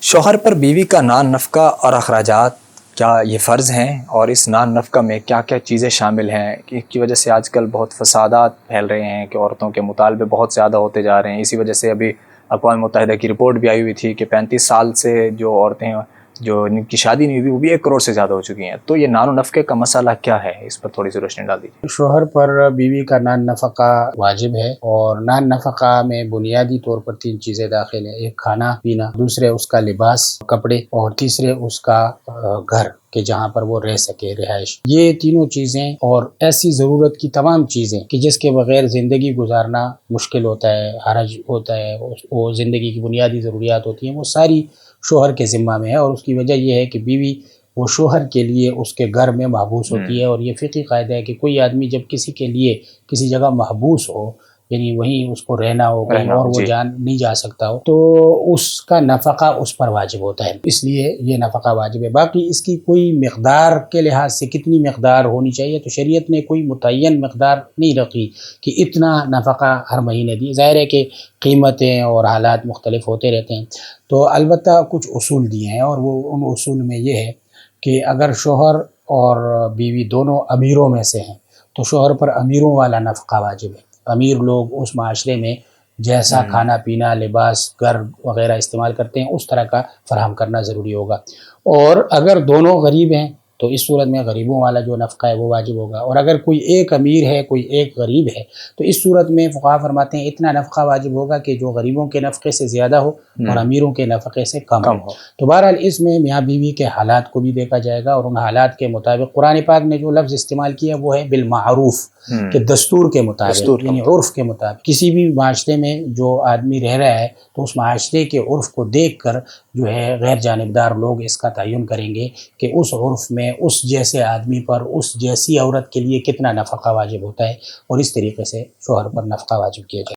شوہر پر بیوی کا نان نفقہ اور اخراجات کیا یہ فرض ہیں، اور اس نان نفقہ میں کیا کیا چیزیں شامل ہیں؟ اس کی وجہ سے آج کل بہت فسادات پھیل رہے ہیں کہ عورتوں کے مطالبے بہت زیادہ ہوتے جا رہے ہیں۔ اسی وجہ سے ابھی اقوام متحدہ کی رپورٹ بھی آئی ہوئی تھی کہ 35 سال سے جو عورتیں جو ان کی شادی نہیں ہوئی وہ بھی 1 کروڑ سے زیادہ ہو چکی ہیں۔ تو یہ نان و نفقے کا مسئلہ کیا ہے، اس پر تھوڑی سی روشنی ڈال دیجیے۔ شوہر پر بیوی کا نان نفقہ واجب ہے، اور نان نفقہ میں بنیادی طور پر 3 چیزیں داخل ہیں: ایک کھانا پینا، دوسرے اس کا لباس کپڑے، اور تیسرے اس کا گھر کہ جہاں پر وہ رہ سکے، رہائش۔ یہ تینوں چیزیں اور ایسی ضرورت کی تمام چیزیں کہ جس کے بغیر زندگی گزارنا مشکل ہوتا ہے، حرج ہوتا ہے، وہ زندگی کی بنیادی ضروریات ہوتی ہیں، وہ ساری شوہر کے ذمہ میں ہے۔ اور اس کی وجہ یہ ہے کہ بیوی وہ شوہر کے لیے اس کے گھر میں محبوس ہوتی ہے، اور یہ فقہی قاعدہ ہے کہ کوئی آدمی جب کسی کے لیے کسی جگہ محبوس ہو، یعنی وہیں اس کو رہنا ہو، کہیں اور وہ جان نہیں جا سکتا ہو، تو اس کا نفقہ اس پر واجب ہوتا ہے، اس لیے یہ نفقہ واجب ہے۔ باقی اس کی کوئی مقدار کے لحاظ سے کتنی مقدار ہونی چاہیے تو شریعت نے کوئی متعین مقدار نہیں رکھی کہ اتنا نفقہ ہر مہینے دی۔ ظاہر ہے کہ قیمتیں اور حالات مختلف ہوتے رہتے ہیں، تو البتہ کچھ اصول دیے ہیں، اور وہ ان اصول میں یہ ہے کہ اگر شوہر اور بیوی دونوں امیروں میں سے ہیں تو شوہر پر امیروں والا نفقہ واجب ہے۔ امیر لوگ اس معاشرے میں جیسا کھانا پینا، لباس، گھر وغیرہ استعمال کرتے ہیں اس طرح کا فراہم کرنا ضروری ہوگا۔ اور اگر دونوں غریب ہیں تو اس صورت میں غریبوں والا جو نفقہ ہے وہ واجب ہوگا، اور اگر کوئی ایک امیر ہے کوئی ایک غریب ہے تو اس صورت میں فقہا فرماتے ہیں اتنا نفقہ واجب ہوگا کہ جو غریبوں کے نفقے سے زیادہ ہو اور امیروں کے نفقے سے کم ہو۔ تو بہرحال اس میں میاں بیوی کے حالات کو بھی دیکھا جائے گا، اور ان حالات کے مطابق قرآن پاک نے جو لفظ استعمال کیا وہ ہے بالمعروف، کہ دستور کے مطابق، یعنی عرف کے مطابق۔ کسی بھی معاشرے میں جو آدمی رہ رہا ہے تو اس معاشرے کے عرف کو دیکھ کر جو ہے غیر جانبدار لوگ اس کا تعین کریں گے کہ اس عرف میں اس جیسے آدمی پر اس جیسی عورت کے لیے کتنا نفقہ واجب ہوتا ہے، اور اس طریقے سے شوہر پر نفقہ واجب کیا جائے۔